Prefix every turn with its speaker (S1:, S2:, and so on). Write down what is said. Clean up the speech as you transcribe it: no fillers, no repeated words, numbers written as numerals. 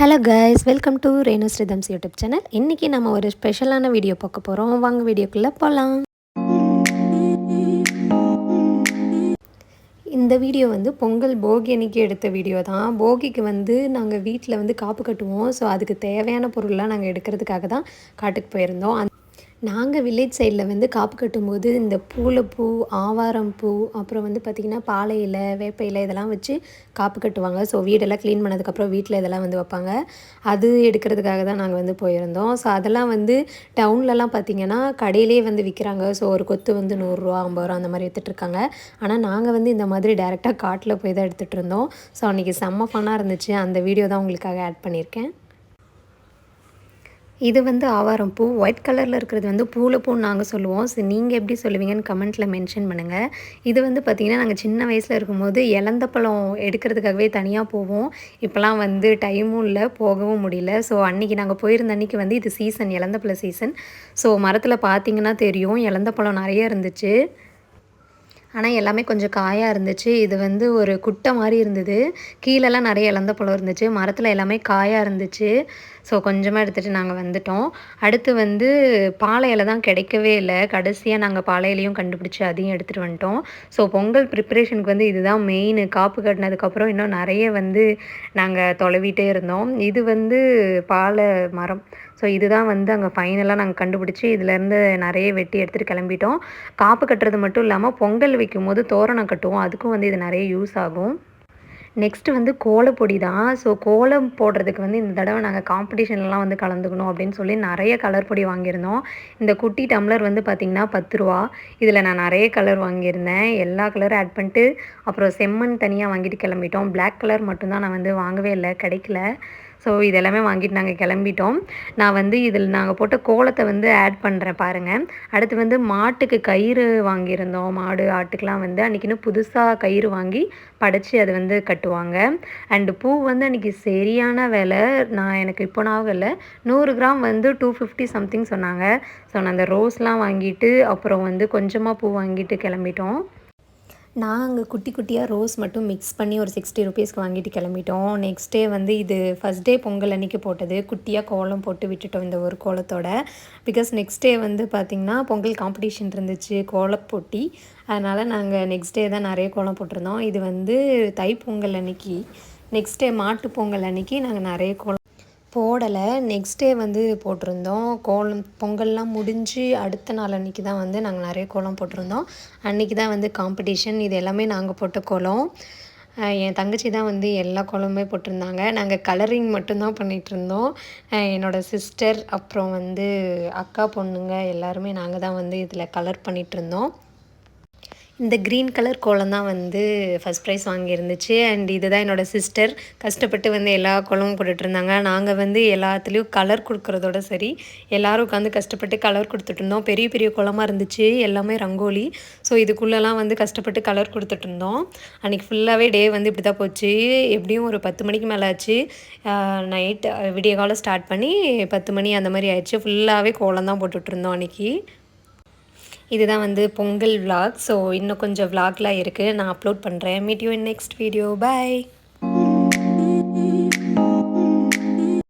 S1: Hello guys, welcome to Renu's rhythms YouTube channel. இன்றைக்கி நம்ம ஒரு ஸ்பெஷலான வீடியோ பார்க்க போகிறோம். வாங்க வீடியோக்குள்ளே போகலாம். இந்த வீடியோ வந்து பொங்கல் போகி அன்னைக்கு எடுத்த வீடியோ தான். போகிக்கு வந்து நாங்கள் வீட்டில் வந்து காப்பு கட்டுவோம். ஸோ அதுக்கு தேவையான பொருள்லாம் நாங்கள் எடுக்கிறதுக்காக தான் காட்டுக்கு போயிருந்தோம். நாங்கள் வில்லேஜ் சைடில் வந்து காப்பு கட்டும்போது இந்த பூளைப்பூ, ஆவாரம் பூ, அப்புறம் வந்து பார்த்திங்கன்னா பாலை இலை, வேப்ப இலை இதெல்லாம் வச்சு காப்பு கட்டுவாங்க. ஸோ வீடெல்லாம் க்ளீன் பண்ணதுக்கப்புறம் வீட்டில் இதெல்லாம் வந்து வைப்பாங்க. அது எடுக்கிறதுக்காக தான் நாங்கள் வந்து போயிருந்தோம். ஸோ அதெல்லாம் வந்து டவுன்லலாம் பார்த்திங்கன்னா கடையிலே வந்து விற்கிறாங்க. ஸோ ஒரு கொத்து வந்து 100 ரூபா 50 ரூபா அந்த மாதிரி விற்றுட்ருக்காங்க. ஆனால் நாங்கள் வந்து இந்த மாதிரி டேரெக்டாக காட்டில் போய் தான் எடுத்துகிட்டு இருந்தோம். ஸோ அன்றைக்கி செம்ம ஃபன்னாக இருந்துச்சு. அந்த வீடியோ தான் உங்களுக்காக ஆட் பண்ணியிருக்கேன். இது வந்து ஆவாரம் பூ. ஒயிட் கலரில் இருக்கிறது வந்து பூளைப்பூன்னு நாங்கள் சொல்லுவோம். ஸோ நீங்கள் எப்படி சொல்லுவீங்கன்னு கமெண்ட்டில் மென்ஷன் பண்ணுங்கள். இது வந்து பார்த்திங்கன்னா நாங்கள் சின்ன வயசில் இருக்கும்போது இலந்த பழம் எடுக்கிறதுக்காகவே தனியாக போவோம். இப்போலாம் வந்து டைமும் இல்லை, போகவும் முடியல. ஸோ அன்றைக்கி நாங்கள் போயிருந்த அன்றைக்கி வந்து இது சீசன், இலந்த பழ சீசன். ஸோ மரத்தில் பார்த்திங்கன்னா தெரியும், இலந்த பழம் நிறைய இருந்துச்சு. ஆனால் எல்லாமே கொஞ்சம் காயாக இருந்துச்சு. இது வந்து ஒரு குட்டை மாதிரி இருந்தது. கீழெல்லாம் நிறைய இலந்த பழம் இருந்துச்சு. மரத்தில் எல்லாமே காயாக இருந்துச்சு. ஸோ கொஞ்சமாக எடுத்துகிட்டு நாங்கள் வந்துட்டோம். அடுத்து வந்து பாலை இலை தான் கிடைக்கவே இல்லை. கடைசியாக நாங்கள் பாலை இலையும் கண்டுபிடிச்சி அதையும் எடுத்துகிட்டு வந்துட்டோம். ஸோ பொங்கல் ப்ரிப்ரேஷனுக்கு வந்து இதுதான் மெயின். காப்பு கட்டினதுக்கப்புறம் இன்னும் நிறைய வந்து நாங்கள் தொலைவிட்டே இருந்தோம். இது வந்து பாலை மரம். ஸோ இதுதான் வந்து அங்கே ஃபைனலாக நாங்கள் கண்டுபிடிச்சி இதிலேருந்து நிறைய வெட்டி எடுத்துகிட்டு கிளம்பிட்டோம். காப்பு கட்டுறது மட்டும் இல்லாமல் பொங்கல் வைக்கும்போது தோரணம் கட்டுவோம். அதுக்கும் வந்து இது நிறைய யூஸ் ஆகும். நெக்ஸ்ட்டு வந்து கோலப்பொடி தான். ஸோ கோலம் போடுறதுக்கு வந்து இந்த தடவை நாங்கள் காம்படிஷன்லாம் வந்து கலந்துக்கணும் அப்படின்னு சொல்லி நிறைய கலர் பொடி வாங்கியிருந்தோம். இந்த குட்டி டம்ளர் வந்து பார்த்திங்கன்னா 10 ரூபா. இதில் நான் நிறைய கலர் வாங்கியிருந்தேன். எல்லா கலரும் ஆட் பண்ணிட்டு அப்புறம் செம்மண் தனியாக வாங்கிட்டு கிளம்பிட்டோம். பிளாக் கலர் மட்டும்தான் நான் வந்து வாங்கவே இல்லை, கிடைக்கல. ஸோ இதெல்லாமே வாங்கிட்டு நாங்கள் கிளம்பிட்டோம். நான் வந்து இதில் நாங்கள் போட்ட கோலத்தை வந்து ஆட் பண்ணுறேன் பாருங்கள். அடுத்து வந்து மாட்டுக்கு கயிறு வாங்கியிருந்தோம். மாடு ஆட்டுக்கெலாம் வந்து அன்றைக்கின்னு புதுசாக கயிறு வாங்கி படைச்சி அதை வந்து கட்டுவாங்க. அண்டு பூ வந்து அன்றைக்கி சரியான விலை. எனக்கு இப்போ ஞாபகம் இல்லை, 100 கிராம் வந்து 250 சம்திங் சொன்னாங்க. ஸோ நான் அந்த ரோஸ்லாம் வாங்கிட்டு அப்புறம் வந்து கொஞ்சமாக பூ வாங்கிட்டு கிளம்பிட்டோம். நாங்கள் குட்டி குட்டியாக ரோஸ் மட்டும் மிக்ஸ் பண்ணி ஒரு 60 ருபீஸ்க்கு வாங்கிட்டு கிளம்பிட்டோம். நெக்ஸ்ட் டே வந்து இது ஃபஸ்ட் டே பொங்கல் அன்றைக்கி போட்டது. குட்டியாக கோலம் போட்டு விட்டுட்டோம் இந்த ஒரு கோலத்தோட. பிகாஸ் நெக்ஸ்ட் டே வந்து பார்த்திங்கன்னா பொங்கல் காம்படிஷன் இருந்துச்சு, கோலப்போட்டி. அதனால் நாங்கள் நெக்ஸ்ட் டே தான் நிறைய கோலம் போட்டிருந்தோம். இது வந்து தைப்பொங்கல் அன்றைக்கி. நெக்ஸ்ட் டே மாட்டு பொங்கல் அன்றைக்கி நாங்கள் நிறைய கோலம் போடலை. நெக்ஸ்ட் டே வந்து போட்டிருந்தோம். கோலம் பொங்கல்லாம் முடிஞ்சு அடுத்த நாள் அன்றைக்கி தான் வந்து நாங்கள் நிறைய கோலம் போட்டிருந்தோம். அன்றைக்கி தான் வந்து காம்படிஷன். இது எல்லாமே நாங்கள் போட்ட கோலம். என் தங்கச்சி தான் வந்து எல்லா கோலமுமே போட்டிருந்தாங்க. நாங்கள் கலரிங் மட்டும்தான் பண்ணிகிட்ருந்தோம். என்னோடய சிஸ்டர் அப்புறம் வந்து அக்கா பொண்ணுங்க எல்லாருமே நாங்கள் தான் வந்து இதில் கலர் பண்ணிகிட்ருந்தோம். இந்த க்ரீன் கலர் கோலம் தான் வந்து ஃபஸ்ட் ப்ரைஸ் வாங்கியிருந்துச்சு. அண்ட் இதுதான் என்னோடய சிஸ்டர். கஷ்டப்பட்டு வந்து எல்லா கோலமும் போட்டுட்ருந்தாங்க. நாங்கள் வந்து எல்லாத்துலேயும் கலர் கொடுக்குறதோட சரி, எல்லோரும் உட்காந்து கஷ்டப்பட்டு கலர் கொடுத்துட்ருந்தோம். பெரிய பெரிய கோலமாக இருந்துச்சு, எல்லாமே ரங்கோலி. ஸோ இதுக்குள்ளெல்லாம் வந்து கஷ்டப்பட்டு கலர் கொடுத்துட்ருந்தோம். அன்றைக்கி ஃபுல்லாகவே டே வந்து இப்படி தான் போச்சு. எப்படியும் ஒரு 10 மணிக்கு மேலே ஆச்சு. நைட் விடிய காலம் ஸ்டார்ட் பண்ணி 10 மணி அந்த மாதிரி ஆயிடுச்சு. ஃபுல்லாகவே கோலம் தான் போட்டுட்ருந்தோம் அன்றைக்கி. இதுதான் வந்து பொங்கல் விலாக். ஸோ இன்னும் கொஞ்சம் விலாக்லாம் இருக்குது, நான் அப்லோட் பண்ணுறேன். Meet you in next video. By.